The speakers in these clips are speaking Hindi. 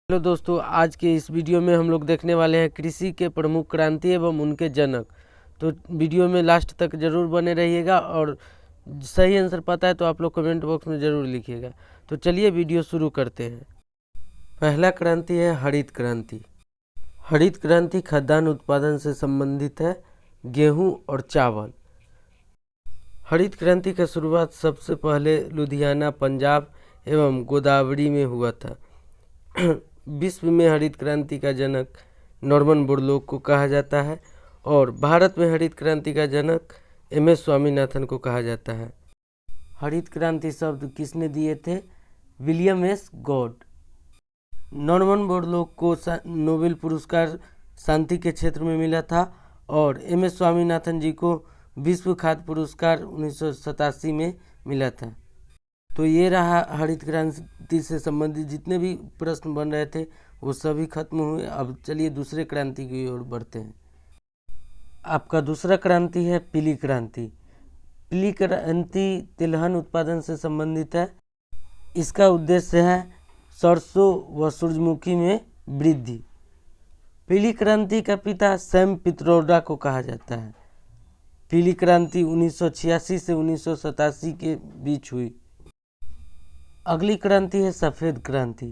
हेलो दोस्तों, आज के इस वीडियो में हम लोग देखने वाले हैं कृषि के प्रमुख क्रांति एवं उनके जनक। तो वीडियो में लास्ट तक जरूर बने रहिएगा और सही आंसर पता है तो आप लोग कमेंट बॉक्स में ज़रूर लिखिएगा। तो चलिए वीडियो शुरू करते हैं। पहला क्रांति है हरित क्रांति। हरित क्रांति खाद्यान्न उत्पादन से संबंधित है, गेहूँ और चावल। हरित क्रांति का शुरुआत सबसे पहले लुधियाना, पंजाब एवं गोदावरी में हुआ था। विश्व में हरित क्रांति का जनक नॉर्मन बोरलॉग को कहा जाता है और भारत में हरित क्रांति का जनक MS स्वामीनाथन को कहा जाता है। हरित क्रांति शब्द किसने दिए थे? William S God. Norman Borlaug को नोबेल पुरस्कार शांति के क्षेत्र में मिला था और MS स्वामीनाथन जी को विश्व खाद्य पुरस्कार 1987 में मिला था। तो ये रहा हरित क्रांति से संबंधित जितने भी प्रश्न बन रहे थे वो सभी खत्म हुए। अब चलिए दूसरे क्रांति की ओर बढ़ते हैं। आपका दूसरा क्रांति है पीली क्रांति। पीली क्रांति तिलहन उत्पादन से संबंधित है। इसका उद्देश्य है सरसों व सूरजमुखी में वृद्धि। पीली क्रांति का पिता सैम पित्रोडा को कहा जाता है। पीली क्रांति 1986 से 1987 के बीच हुई। अगली क्रांति है सफ़ेद क्रांति।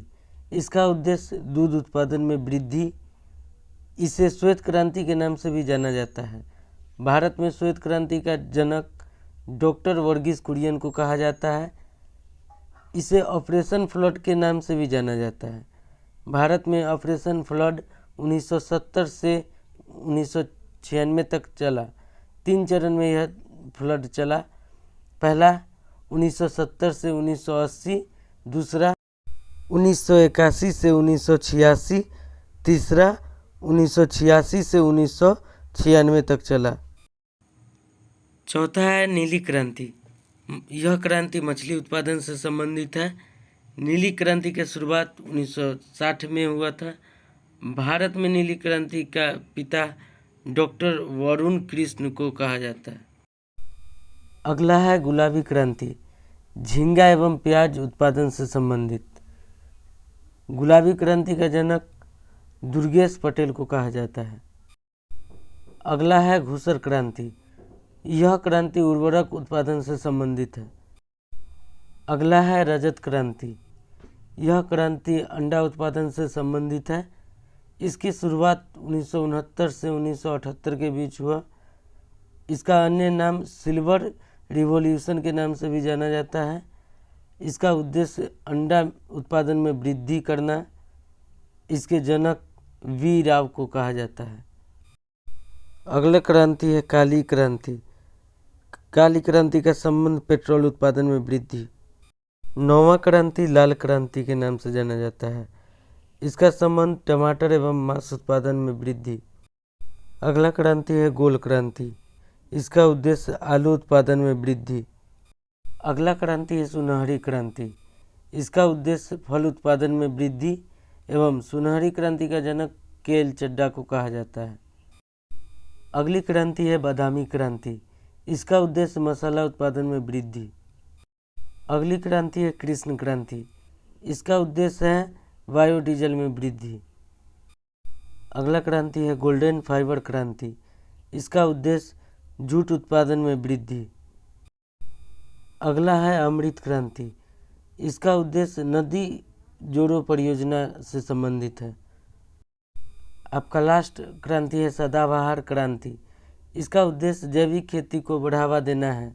इसका उद्देश्य दूध उत्पादन में वृद्धि। इसे श्वेत क्रांति के नाम से भी जाना जाता है। भारत में श्वेत क्रांति का जनक डॉक्टर वर्गीस कुरियन को कहा जाता है। इसे ऑपरेशन फ्लड के नाम से भी जाना जाता है। भारत में ऑपरेशन फ्लड 1970 से 1996 तक चला। 3 चरण में यह फ्लड चला। पहला 1970 से 1980, दूसरा 1981 से 1986, तीसरा 1986 से 1996 तक चला। चौथा है नीली क्रांति। यह क्रांति मछली उत्पादन से संबंधित है। नीली क्रांति की शुरुआत 1960 में हुआ था। भारत में नीली क्रांति का पिता डॉक्टर वरुण कृष्ण को कहा जाता है। अगला है गुलाबी क्रांति। झींगा एवं प्याज उत्पादन से संबंधित। गुलाबी क्रांति का जनक दुर्गेश पटेल को कहा जाता है। अगला है घूसर क्रांति। यह क्रांति उर्वरक उत्पादन से संबंधित है। अगला है रजत क्रांति। यह क्रांति अंडा उत्पादन से संबंधित है। इसकी शुरुआत 1969 से 1978 के बीच हुआ। इसका अन्य नाम सिल्वर रिवॉल्यूशन के नाम से भी जाना जाता है। इसका उद्देश्य अंडा उत्पादन में वृद्धि करना। इसके जनक वी राव को कहा जाता है। अगला क्रांति है काली क्रांति। काली क्रांति का संबंध पेट्रोल उत्पादन में वृद्धि। नौवां क्रांति लाल क्रांति के नाम से जाना जाता है। इसका संबंध टमाटर एवं मांस उत्पादन में वृद्धि। अगला क्रांति है गोल क्रांति। इसका उद्देश्य आलू उत्पादन में वृद्धि। अगला क्रांति है सुनहरी क्रांति। इसका उद्देश्य फल उत्पादन में वृद्धि एवं सुनहरी क्रांति का जनक KL चड्ढा को कहा जाता है। अगली क्रांति है बादामी क्रांति। इसका उद्देश्य मसाला उत्पादन में वृद्धि। अगली क्रांति है कृष्ण क्रांति। इसका उद्देश्य है बायोडीजल में वृद्धि। अगला क्रांति है गोल्डन फाइबर क्रांति। इसका उद्देश्य जूट उत्पादन में वृद्धि। अगला है अमृत क्रांति। इसका उद्देश्य नदी जोड़ो परियोजना से संबंधित है। आपका लास्ट क्रांति है सदाबहार क्रांति। इसका उद्देश्य जैविक खेती को बढ़ावा देना है।